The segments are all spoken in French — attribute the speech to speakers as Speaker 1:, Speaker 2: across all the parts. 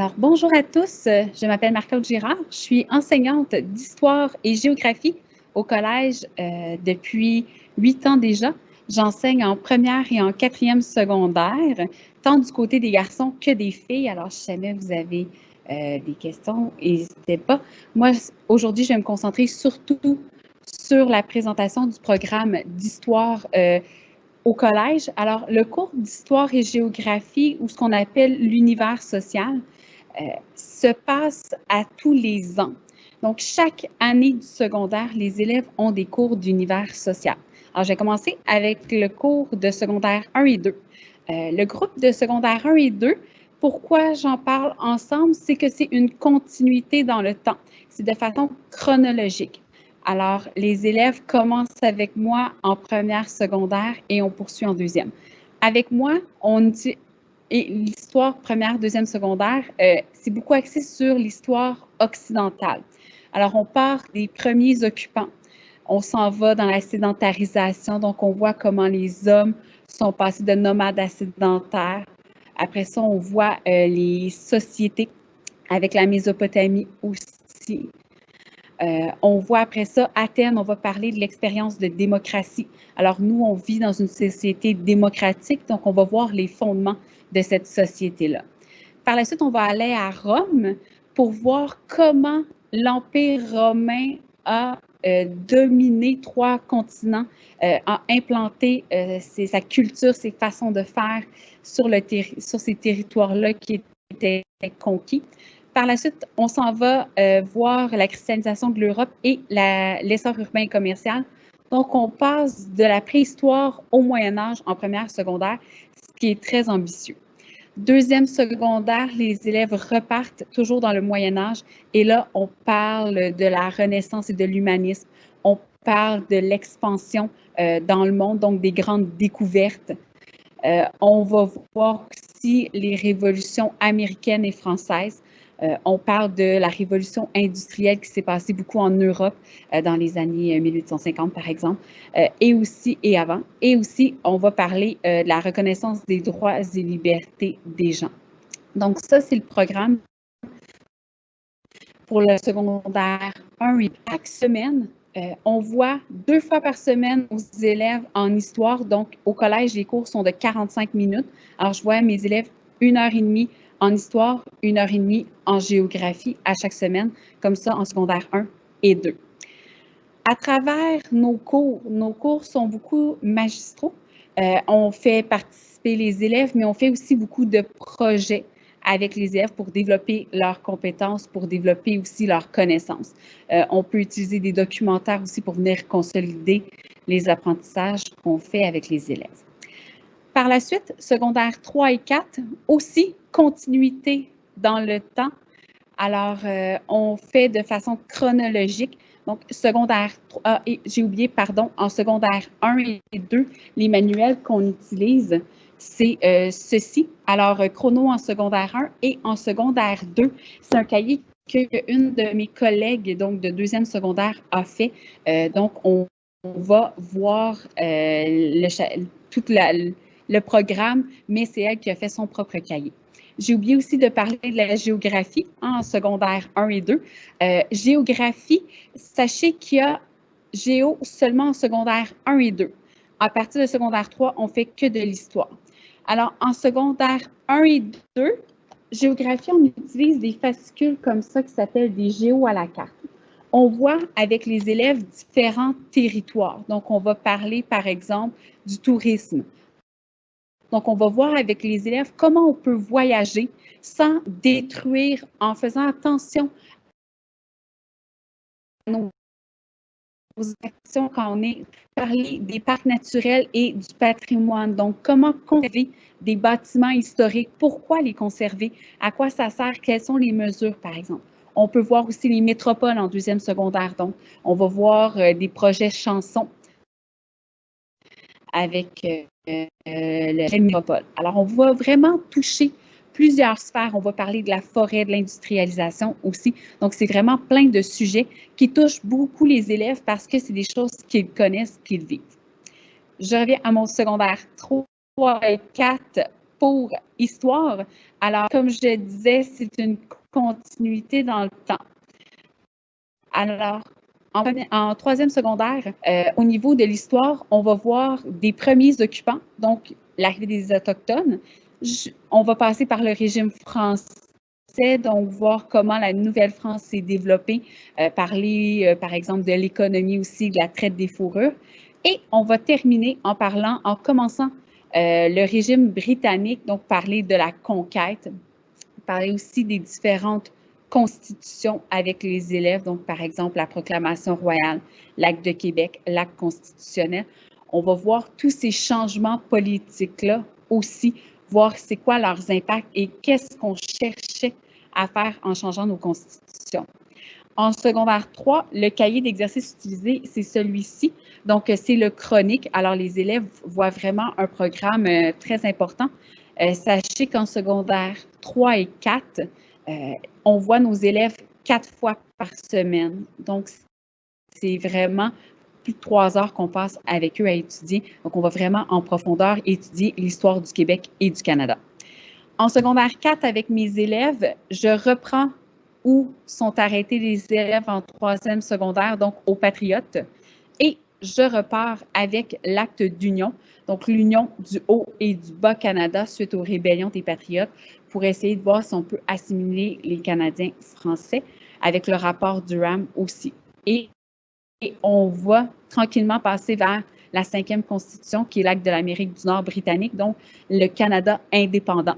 Speaker 1: Alors, bonjour à tous, je m'appelle Marc-Claude Girard, je suis enseignante d'histoire et géographie au collège depuis 8 ans déjà. J'enseigne en première et en quatrième secondaire, tant du côté des garçons que des filles. Alors, si jamais vous avez des questions, n'hésitez pas. Moi, aujourd'hui, je vais me concentrer surtout sur la présentation du programme d'histoire au collège. Alors, le cours d'histoire et géographie, ou ce qu'on appelle l'univers social, se passe à tous les ans. Donc, chaque année du secondaire, les élèves ont des cours d'univers social. Alors, je vais commencer avec le cours de secondaire 1 et 2. Le groupe de secondaire 1 et 2, pourquoi j'en parle ensemble, c'est que c'est une continuité dans le temps. C'est de façon chronologique. Alors, les élèves commencent avec moi en première secondaire et on poursuit en deuxième. Avec moi, et l'histoire première, deuxième secondaire, c'est beaucoup axé sur l'histoire occidentale. Alors, on part des premiers occupants. On s'en va dans la sédentarisation, donc on voit comment les hommes sont passés de nomades à sédentaires. Après ça, on voit les sociétés avec la Mésopotamie aussi. On voit après ça, Athènes, on va parler de l'expérience de démocratie. Alors, nous, on vit dans une société démocratique, donc on va voir les fondements de cette société-là. Par la suite, on va aller à Rome pour voir comment l'Empire romain a dominé 3 continents, a implanté sa culture, ses façons de faire sur ces territoires-là qui étaient conquis. Par la suite, on s'en va voir la christianisation de l'Europe et l'essor urbain et commercial. Donc, on passe de la préhistoire au Moyen Âge en première secondaire, ce qui est très ambitieux. Deuxième secondaire, les élèves repartent toujours dans le Moyen Âge et là, on parle de la Renaissance et de l'humanisme. On parle de l'expansion dans le monde, donc des grandes découvertes. On va voir aussi les révolutions américaines et françaises. On parle de la révolution industrielle qui s'est passée beaucoup en Europe dans les années 1850, par exemple, et avant. Et aussi, on va parler de la reconnaissance des droits et libertés des gens. Donc, ça, c'est le programme pour le secondaire 1 et chaque semaine. On voit 2 fois par semaine aux élèves en histoire. Donc, au collège, les cours sont de 45 minutes. Alors, je vois mes élèves 1h30 en histoire, 1h30 en géographie à chaque semaine, comme ça en secondaire 1 et 2. À travers nos cours sont beaucoup magistraux. On fait participer les élèves, mais on fait aussi beaucoup de projets avec les élèves pour développer leurs compétences, pour développer aussi leurs connaissances. On peut utiliser des documentaires aussi pour venir consolider les apprentissages qu'on fait avec les élèves. Par la suite, secondaire 3 et 4, aussi continuité dans le temps. Alors, on fait de façon chronologique. Donc, secondaire 3, en secondaire 1 et 2, les manuels qu'on utilise, c'est ceci. Alors, chrono en secondaire 1 et en secondaire 2, c'est un cahier qu'une de mes collègues, donc de deuxième secondaire, a fait. Donc, on va voir tout le programme, mais c'est elle qui a fait son propre cahier. J'ai oublié aussi de parler de la géographie en secondaire 1 et 2. Géographie, sachez qu'il y a géo seulement en secondaire 1 et 2. À partir de secondaire 3, on ne fait que de l'histoire. Alors, en secondaire 1 et 2, géographie, on utilise des fascicules comme ça qui s'appellent des géos à la carte. On voit avec les élèves différents territoires. Donc, on va parler, par exemple, du tourisme. Donc, on va voir avec les élèves comment on peut voyager sans détruire, en faisant attention à nos actions quand on est parlé des parcs naturels et du patrimoine. Donc, comment conserver des bâtiments historiques, pourquoi les conserver, à quoi ça sert, quelles sont les mesures, par exemple. On peut voir aussi les métropoles en deuxième secondaire. Donc, on va voir des projets chansons avec le métropole. Alors, on va vraiment toucher plusieurs sphères. On va parler de la forêt, de l'industrialisation aussi. Donc, c'est vraiment plein de sujets qui touchent beaucoup les élèves parce que c'est des choses qu'ils connaissent, qu'ils vivent. Je reviens à mon secondaire 3 et 4 pour histoire. Alors, comme je disais, c'est une continuité dans le temps. Alors, en troisième secondaire, au niveau de l'histoire, on va voir des premiers occupants, donc l'arrivée des Autochtones. On va passer par le régime français, donc voir comment la Nouvelle-France s'est développée, parler, par exemple, de l'économie aussi, de la traite des fourrures. Et on va terminer en commençant le régime britannique, donc parler de la conquête, parler aussi des différentes constitutions avec les élèves, donc par exemple la proclamation royale, l'acte de Québec, l'acte constitutionnel. On va voir tous ces changements politiques-là aussi, voir c'est quoi leurs impacts et qu'est-ce qu'on cherchait à faire en changeant nos constitutions. En secondaire 3, le cahier d'exercice utilisé, c'est celui-ci. Donc, c'est le chronique. Alors, les élèves voient vraiment un programme très important. Sachez qu'en secondaire 3 et 4, on voit nos élèves 4 fois par semaine. Donc, c'est vraiment plus de 3 heures qu'on passe avec eux à étudier. Donc, on va vraiment en profondeur étudier l'histoire du Québec et du Canada. En secondaire 4, avec mes élèves, je reprends où sont arrêtés les élèves en troisième secondaire, donc aux Patriotes, et je repars avec l'acte d'union, donc l'union du Haut et du Bas Canada suite aux rébellions des Patriotes, pour essayer de voir si on peut assimiler les Canadiens français avec le rapport Durham aussi. Et on va tranquillement passer vers la 5e Constitution, qui est l'acte de l'Amérique du Nord britannique, donc le Canada indépendant.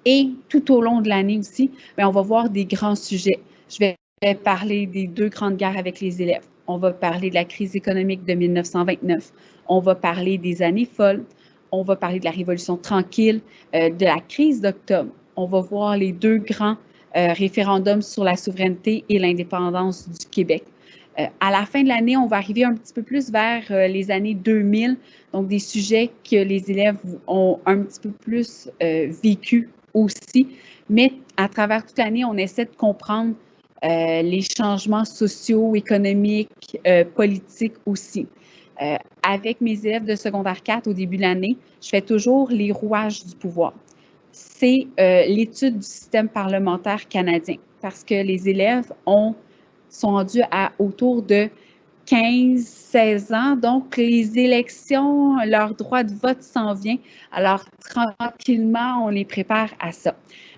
Speaker 1: Et tout au long de l'année aussi, bien, on va voir des grands sujets. Je vais parler des 2 grandes guerres avec les élèves. On va parler de la crise économique de 1929. On va parler des années folles. On va parler de la Révolution tranquille, de la crise d'octobre. On va voir les 2 grands référendums sur la souveraineté et l'indépendance du Québec. À la fin de l'année, on va arriver un petit peu plus vers les années 2000, donc des sujets que les élèves ont un petit peu plus vécu aussi, mais à travers toute l'année, on essaie de comprendre les changements sociaux, économiques, politiques aussi. Avec mes élèves de secondaire 4 au début de l'année, je fais toujours les rouages du pouvoir. C'est l'étude du système parlementaire canadien parce que les élèves sont rendus à autour de 15-16 ans. Donc, les élections, leur droit de vote s'en vient. Alors, tranquillement, on les prépare à ça.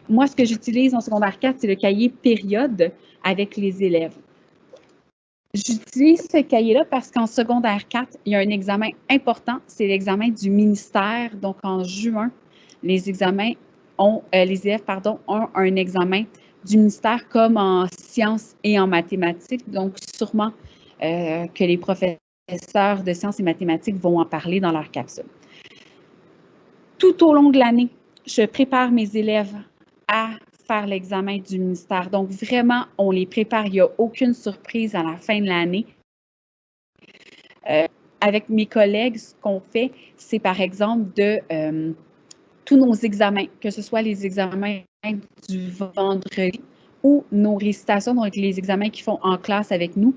Speaker 1: Moi, ce que j'utilise en secondaire 4, c'est le cahier période avec les élèves. J'utilise ce cahier-là parce qu'en secondaire 4, il y a un examen important, c'est l'examen du ministère. Donc, en juin, les élèves ont un examen du ministère comme en sciences et en mathématiques. Donc, sûrement que les professeurs de sciences et mathématiques vont en parler dans leur capsule. Tout au long de l'année, je prépare mes élèves à faire l'examen du ministère. Donc, vraiment, on les prépare. Il n'y a aucune surprise à la fin de l'année. Avec mes collègues, ce qu'on fait, c'est par exemple de tous nos examens, que ce soit les examens du vendredi ou nos récitations, donc les examens qu'ils font en classe avec nous,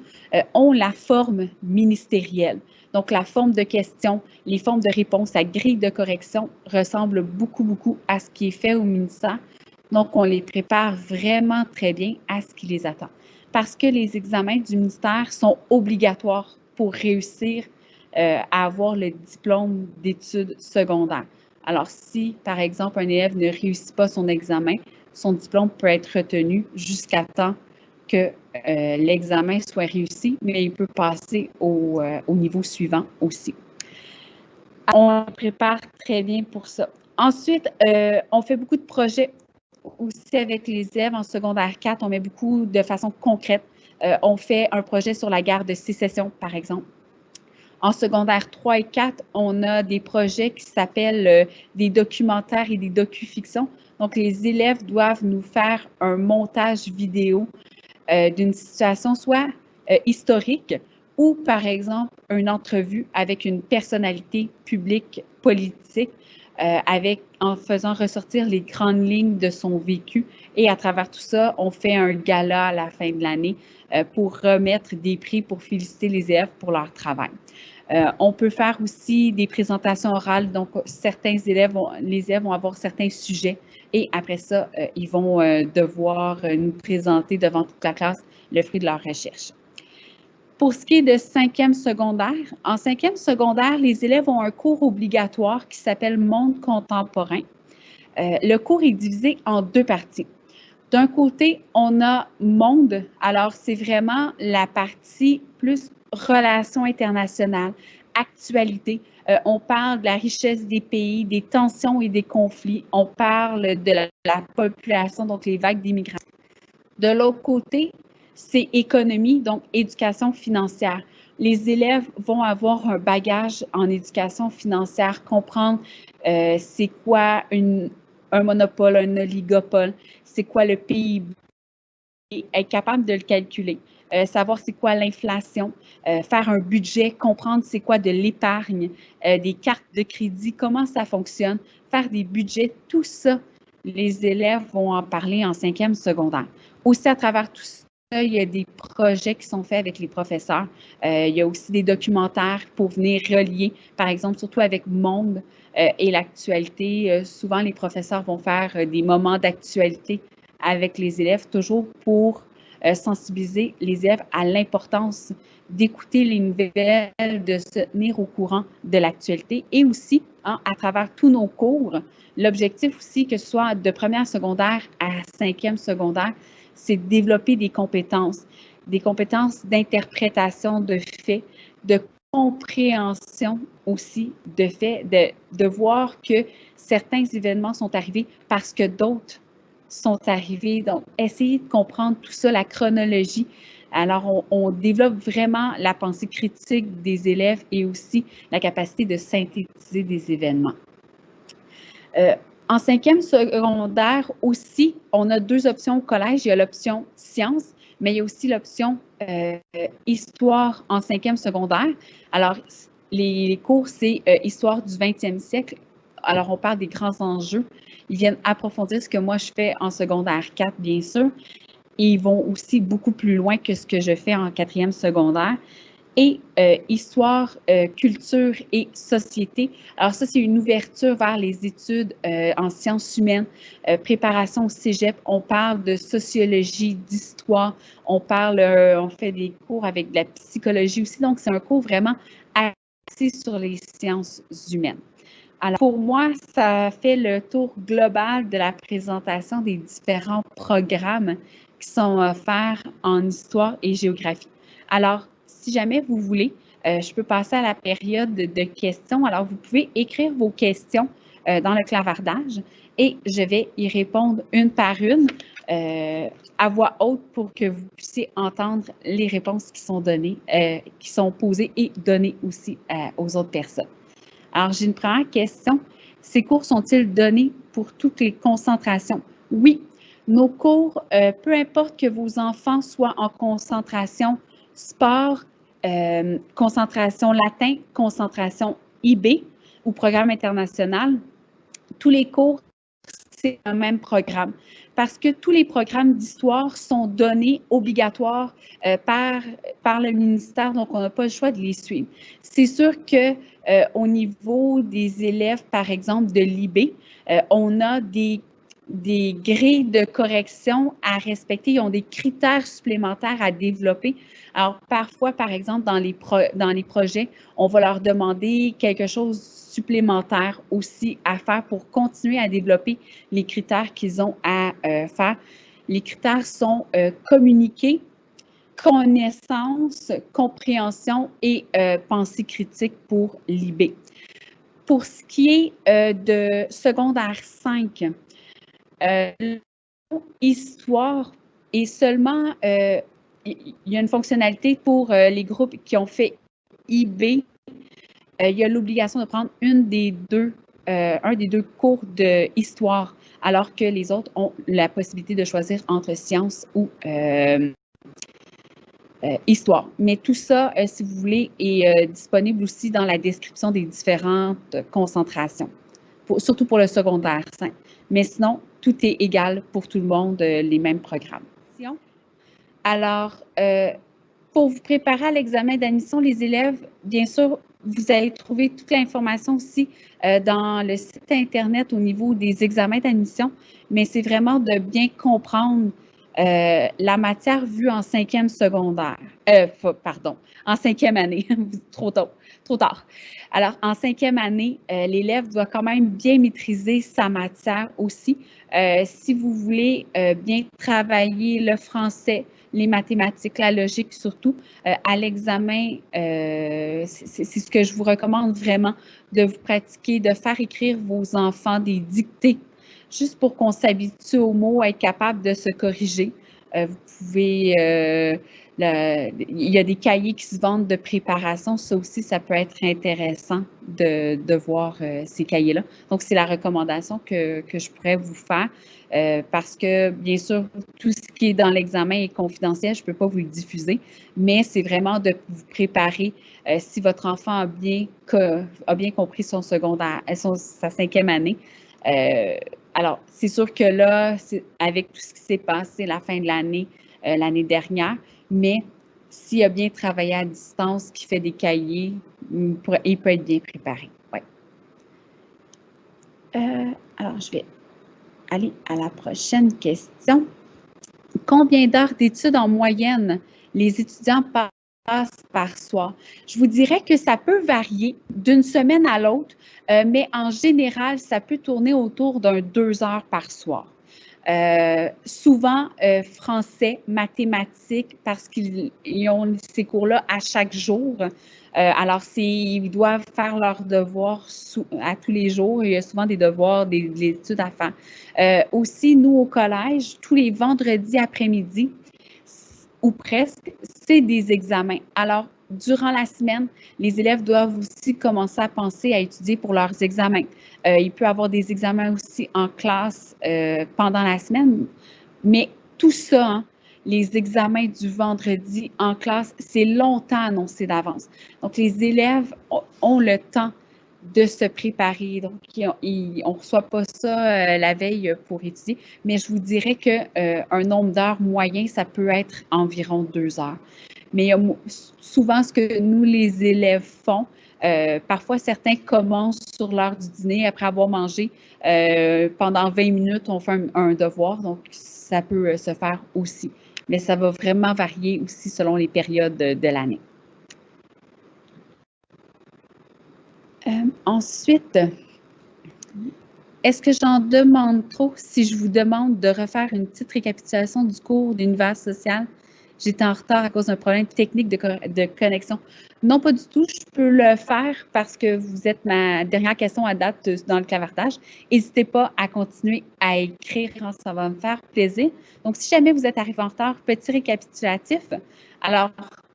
Speaker 1: ont la forme ministérielle. Donc, la forme de questions, les formes de réponses, la grille de correction ressemble beaucoup à ce qui est fait au ministère. Donc, on les prépare vraiment très bien à ce qui les attend. Parce que les examens du ministère sont obligatoires pour réussir à avoir le diplôme d'études secondaires. Alors, si, par exemple, un élève ne réussit pas son examen, son diplôme peut être retenu jusqu'à temps que l'examen soit réussi, mais il peut passer au niveau suivant aussi. On prépare très bien pour ça. Ensuite, on fait beaucoup de projets aussi avec les élèves en secondaire 4. On met beaucoup de façon concrète. On fait un projet sur la guerre de sécession, par exemple. En secondaire 3 et 4, on a des projets qui s'appellent des documentaires et des docufictions. Donc, les élèves doivent nous faire un montage vidéo d'une situation soit historique ou, par exemple, une entrevue avec une personnalité publique politique en faisant ressortir les grandes lignes de son vécu. Et à travers tout ça, on fait un gala à la fin de l'année pour remettre des prix pour féliciter les élèves pour leur travail. On peut faire aussi des présentations orales, donc les élèves vont avoir certains sujets et après ça, ils vont devoir nous présenter devant toute la classe le fruit de leur recherche. Pour ce qui est de cinquième secondaire, en cinquième secondaire, les élèves ont un cours obligatoire qui s'appelle Monde contemporain. Le cours est divisé en deux parties. D'un côté, on a Monde. Alors, c'est vraiment la partie plus relations internationales, actualité. On parle de la richesse des pays, des tensions et des conflits. On parle de la population, donc les vagues d'immigration. De l'autre côté, c'est économie, donc éducation financière. Les élèves vont avoir un bagage en éducation financière, comprendre c'est quoi un monopole, un oligopole, c'est quoi le PIB, et être capable de le calculer, savoir c'est quoi l'inflation, faire un budget, comprendre c'est quoi de l'épargne, des cartes de crédit, comment ça fonctionne, faire des budgets, tout ça, les élèves vont en parler en cinquième secondaire. Aussi, à travers tout ça, il y a des projets qui sont faits avec les professeurs. Il y a aussi des documentaires pour venir relier, par exemple, surtout avec Monde et l'actualité. Souvent, les professeurs vont faire des moments d'actualité avec les élèves, toujours pour sensibiliser les élèves à l'importance d'écouter les nouvelles, de se tenir au courant de l'actualité et aussi, à travers tous nos cours, l'objectif aussi, que ce soit de première secondaire à cinquième secondaire, c'est de développer des compétences d'interprétation de faits, de compréhension aussi de faits, de voir que certains événements sont arrivés parce que d'autres sont arrivés. Donc, essayer de comprendre tout ça, la chronologie. Alors, on développe vraiment la pensée critique des élèves et aussi la capacité de synthétiser des événements. En cinquième secondaire aussi, on a deux options au collège. Il y a l'option sciences, mais il y a aussi l'option histoire en cinquième secondaire. Alors, les cours, c'est histoire du 20e siècle. Alors, on parle des grands enjeux. Ils viennent approfondir ce que moi, je fais en secondaire 4, bien sûr. Et ils vont aussi beaucoup plus loin que ce que je fais en quatrième secondaire. Et histoire, culture et société. Alors ça, c'est une ouverture vers les études en sciences humaines, préparation au cégep. On parle de sociologie, d'histoire. On fait des cours avec de la psychologie aussi. Donc, c'est un cours vraiment axé sur les sciences humaines. Alors, pour moi, ça fait le tour global de la présentation des différents programmes qui sont offerts en histoire et géographie. Alors, si jamais vous voulez, je peux passer à la période de questions. Alors, vous pouvez écrire vos questions dans le clavardage et je vais y répondre une par une à voix haute pour que vous puissiez entendre les réponses qui sont données, qui sont posées et données aussi aux autres personnes. Alors, j'ai une première question. Ces cours sont-ils donnés pour toutes les concentrations? Oui. Nos cours, peu importe que vos enfants soient en concentration sport, concentration latin, concentration IB ou programme international, tous les cours, c'est le même programme. Parce que tous les programmes d'histoire sont donnés obligatoires par le ministère, donc on n'a pas le choix de les suivre. C'est sûr que au niveau des élèves, par exemple, de l'IB, on a des grilles de correction à respecter, ils ont des critères supplémentaires à développer. Alors, parfois, par exemple, dans les projets, on va leur demander quelque chose supplémentaire aussi à faire pour continuer à développer les critères qu'ils ont à faire. Les critères sont communiquer, connaissance, compréhension et pensée critique pour l'IB. Pour ce qui est de secondaire 5, histoire et seulement, il y a une fonctionnalité pour les groupes qui ont fait IB. Il y a l'obligation de prendre un des deux cours de histoire, alors que les autres ont la possibilité de choisir entre sciences ou histoire. Mais tout ça, si vous voulez, est disponible aussi dans la description des différentes concentrations, surtout pour le secondaire 5. Mais sinon, tout est égal pour tout le monde, les mêmes programmes. Alors, pour vous préparer à l'examen d'admission, les élèves, bien sûr, vous allez trouver toute l'information aussi dans le site Internet au niveau des examens d'admission, mais c'est vraiment de bien comprendre la matière vue en 5e secondaire. Pardon, en 5e année, trop tard. Alors, en 5e année, l'élève doit quand même bien maîtriser sa matière aussi. Si vous voulez bien travailler le français, les mathématiques, la logique surtout, à l'examen, c'est ce que je vous recommande vraiment, de vous pratiquer, de faire écrire vos enfants des dictées, juste pour qu'on s'habitue aux mots, à être capable de se corriger. Vous pouvez, il y a des cahiers qui se vendent de préparation, ça aussi, ça peut être intéressant de voir ces cahiers-là. Donc, c'est la recommandation que je pourrais vous faire. Parce que, bien sûr, tout ce qui est dans l'examen est confidentiel, je ne peux pas vous le diffuser, mais c'est vraiment de vous préparer si votre enfant a bien compris son secondaire, sa 5e année. Alors, c'est sûr que là, avec tout ce qui s'est passé la fin de l'année, l'année dernière, mais s'il a bien travaillé à distance, qui fait des cahiers, il peut être bien préparé. Ouais. Alors, je vais aller à la prochaine question. Combien d'heures d'études en moyenne les étudiants passent par soir? Je vous dirais que ça peut varier d'une semaine à l'autre, mais en général, ça peut tourner autour d'un 2 heures par soir. Souvent, français, mathématiques, parce qu'ils ont ces cours-là à chaque jour. Alors, ils doivent faire leurs devoirs à tous les jours. Il y a souvent des devoirs, des études à faire. Aussi, nous, au collège, tous les vendredis après-midi, ou presque, c'est des examens. Alors, durant la semaine, les élèves doivent aussi commencer à penser à étudier pour leurs examens. Il peut y avoir des examens aussi en classe pendant la semaine, mais tout ça, hein, les examens du vendredi en classe, c'est longtemps annoncé d'avance. Donc, les élèves ont le temps de se préparer. Donc, on ne reçoit pas ça la veille pour étudier, mais je vous dirais qu'un nombre d'heures moyen, ça peut être environ 2 heures. Mais souvent, ce que nous, les élèves font, parfois, certains commencent sur l'heure du dîner après avoir mangé. Pendant 20 minutes, on fait un devoir, donc ça peut se faire aussi. Mais ça va vraiment varier aussi selon les périodes de l'année. Ensuite, est-ce que j'en demande trop si je vous demande de refaire une petite récapitulation du cours d'univers social? J'étais en retard à cause d'un problème technique de connexion. Non, pas du tout. Je peux le faire parce que vous êtes ma dernière question à date dans le clavardage. N'hésitez pas à continuer à écrire, ça va me faire plaisir. Donc, si jamais vous êtes arrivé en retard, petit récapitulatif. Alors,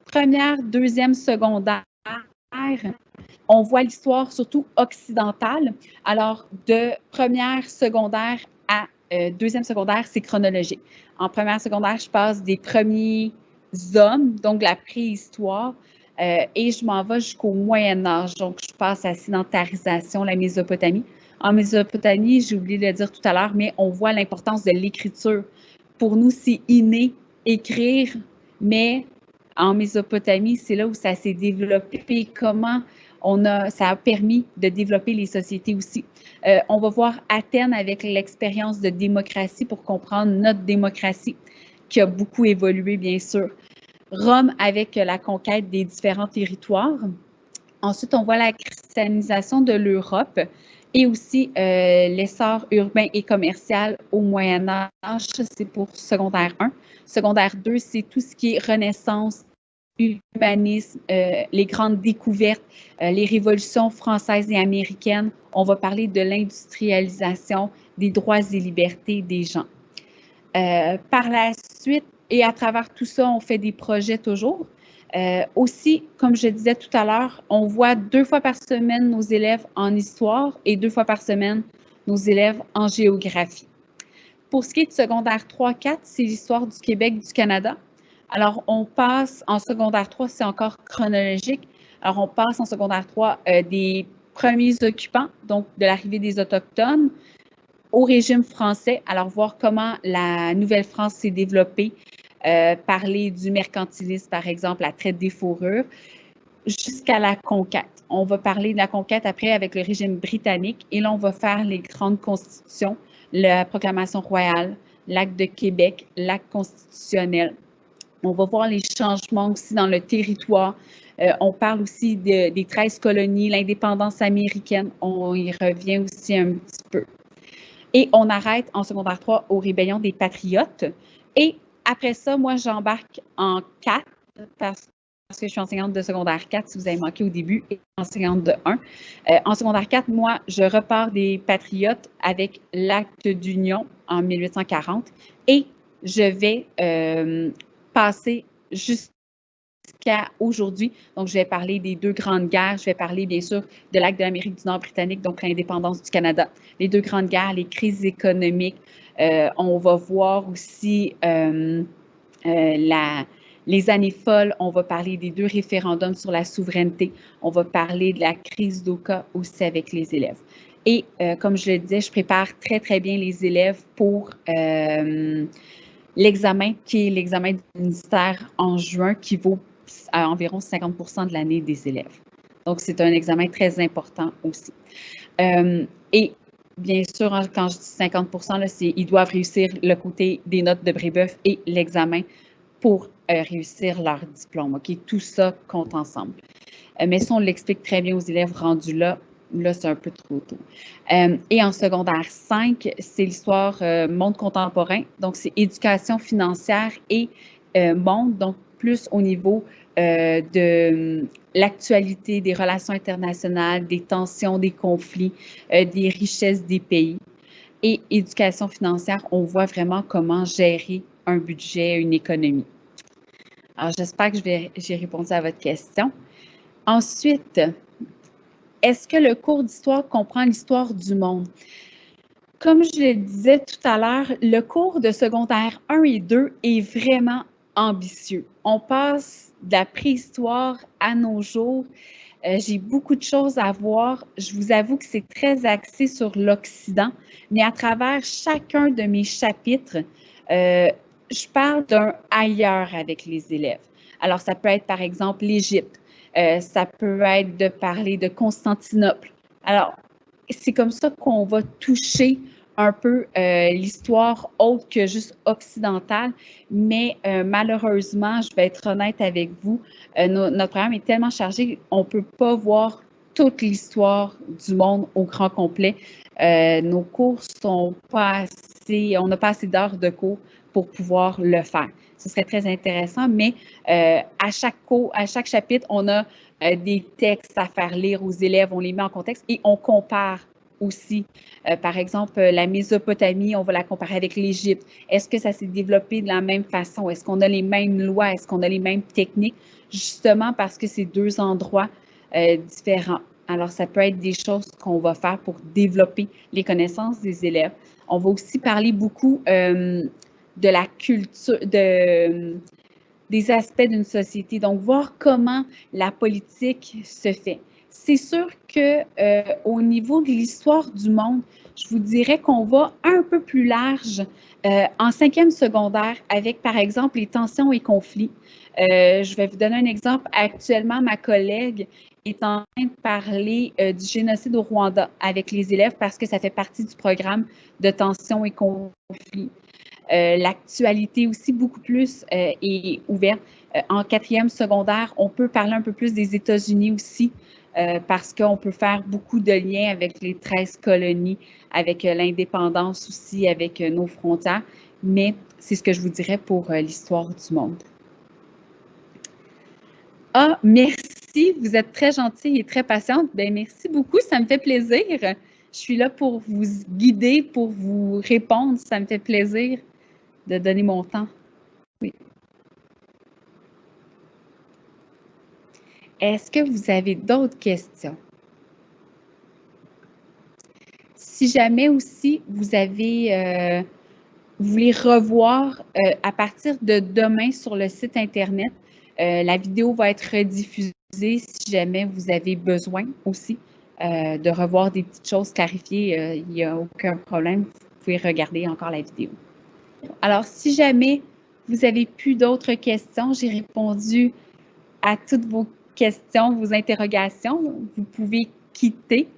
Speaker 1: première, deuxième, secondaire, on voit l'histoire surtout occidentale. Alors, de première secondaire à deuxième secondaire, c'est chronologique. En première secondaire, je passe des premiers hommes, donc la préhistoire, et je m'en vais jusqu'au Moyen Âge. Donc, je passe à la sédentarisation, la Mésopotamie. En Mésopotamie, j'ai oublié de le dire tout à l'heure, mais on voit l'importance de l'écriture. Pour nous, c'est inné, écrire, mais en Mésopotamie, c'est là où ça s'est développé, comment ça a permis de développer les sociétés aussi. On va voir Athènes avec l'expérience de démocratie pour comprendre notre démocratie qui a beaucoup évolué, bien sûr. Rome avec la conquête des différents territoires. Ensuite, on voit la christianisation de l'Europe et aussi l'essor urbain et commercial au Moyen Âge, c'est pour secondaire 1. Secondaire 2, c'est tout ce qui est Renaissance, humanisme, les grandes découvertes, les révolutions françaises et américaines. On va parler de l'industrialisation, des droits et libertés des gens. Par la suite, et à travers tout ça, on fait des projets toujours. Aussi, comme je disais tout à l'heure, on voit 2 fois par semaine nos élèves en histoire et 2 fois par semaine nos élèves en géographie. Pour ce qui est de secondaire 3-4, c'est l'histoire du Québec, du Canada. Alors, on passe en secondaire 3, c'est encore chronologique. Alors, on passe en secondaire 3 des premiers occupants, donc de l'arrivée des Autochtones, au régime français. Alors, voir comment la Nouvelle-France s'est développée, parler du mercantilisme, par exemple, la traite des fourrures. jusqu'à la conquête. On va parler de la conquête après avec le régime britannique et là, on va faire les grandes constitutions, la proclamation royale, l'acte de Québec, l'acte constitutionnel. On va voir les changements aussi dans le territoire. On parle aussi des 13 colonies, l'indépendance américaine. On y revient aussi un petit peu. Et on arrête en secondaire 3 aux rébellions des Patriotes. Et après ça, moi, j'embarque en 4 parce que je suis enseignante de secondaire 4, si vous avez manqué au début, et enseignante de 1. En secondaire 4, moi, je repars des Patriotes avec l'acte d'union en 1840 et je vais passer jusqu'à aujourd'hui. Donc, je vais parler des 2 grandes guerres. Je vais parler, bien sûr, de l'acte de l'Amérique du Nord britannique, donc l'indépendance du Canada. Les 2 grandes guerres, les crises économiques. On va voir aussi les années folles. On va parler des 2 référendums sur la souveraineté. On va parler de la crise d'Oka aussi avec les élèves. Et comme je le disais, je prépare très, très bien les élèves pour l'examen qui est l'examen du ministère en juin qui vaut à environ 50% de l'année des élèves. Donc, c'est un examen très important aussi. Et bien sûr, quand je dis 50%, là, ils doivent réussir le côté des notes de Brébeuf et l'examen pour réussir leur diplôme. OK? Tout ça compte ensemble. Mais ça, on l'explique très bien aux élèves rendus là. Là, c'est un peu trop tôt. Et en secondaire 5, c'est l'histoire monde contemporain. Donc, c'est éducation financière et monde, donc plus au niveau de l'actualité, des relations internationales, des tensions, des conflits, des richesses des pays. Et éducation financière, on voit vraiment comment gérer un budget, une économie. Alors, j'espère que j'ai répondu à votre question. Ensuite, est-ce que le cours d'histoire comprend l'histoire du monde? Comme je le disais tout à l'heure, le cours de secondaire 1 et 2 est vraiment ambitieux. On passe de la préhistoire à nos jours. J'ai beaucoup de choses à voir. Je vous avoue que c'est très axé sur l'Occident, mais à travers chacun de mes chapitres, je parle d'un ailleurs avec les élèves. Alors, ça peut être par exemple l'Égypte. Ça peut être de parler de Constantinople. Alors, c'est comme ça qu'on va toucher un peu l'histoire autre que juste occidentale, mais malheureusement, je vais être honnête avec vous, notre programme est tellement chargé, on ne peut pas voir toute l'histoire du monde au grand complet. Nos cours sont pas assez, on n'a pas assez d'heures de cours pour pouvoir le faire. Ce serait très intéressant, mais à chaque chapitre, on a des textes à faire lire aux élèves, on les met en contexte et on compare aussi. Par exemple, la Mésopotamie, on va la comparer avec l'Égypte. Est-ce que ça s'est développé de la même façon? Est-ce qu'on a les mêmes lois? Est-ce qu'on a les mêmes techniques? Justement parce que c'est 2 endroits différents. Alors, ça peut être des choses qu'on va faire pour développer les connaissances des élèves. On va aussi parler beaucoup de la culture, des aspects d'une société. Donc, voir comment la politique se fait. C'est sûr que au niveau de l'histoire du monde, je vous dirais qu'on va un peu plus large en 5e secondaire avec, par exemple, les tensions et conflits. Je vais vous donner un exemple. Actuellement, ma collègue est en train de parler du génocide au Rwanda avec les élèves parce que ça fait partie du programme de tensions et conflits. L'actualité aussi beaucoup plus est ouverte. En 4e secondaire, on peut parler un peu plus des États-Unis aussi parce qu'on peut faire beaucoup de liens avec les 13 colonies, avec l'indépendance aussi, avec nos frontières. Mais c'est ce que je vous dirais pour l'histoire du monde. Ah, merci. Vous êtes très gentille et très patiente. Bien, merci beaucoup. Ça me fait plaisir. Je suis là pour vous guider, pour vous répondre. Ça me fait plaisir de donner mon temps. Oui. Est-ce que vous avez d'autres questions? Si jamais aussi vous avez, vous voulez revoir à partir de demain sur le site Internet, la vidéo va être rediffusée si jamais vous avez besoin aussi de revoir des petites choses clarifiées. Il n'y a aucun problème. Vous pouvez regarder encore la vidéo. Alors, si jamais vous avez plus d'autres questions, j'ai répondu à toutes vos questions, vos interrogations, vous pouvez quitter.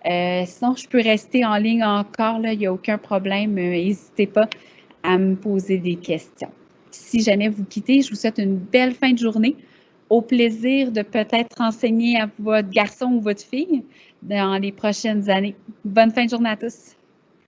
Speaker 1: Sinon, je peux rester en ligne encore, là, il n'y a aucun problème. N'hésitez pas à me poser des questions. Si jamais vous quittez, je vous souhaite une belle fin de journée. Au plaisir de peut-être enseigner à votre garçon ou votre fille dans les prochaines années. Bonne fin de journée à tous.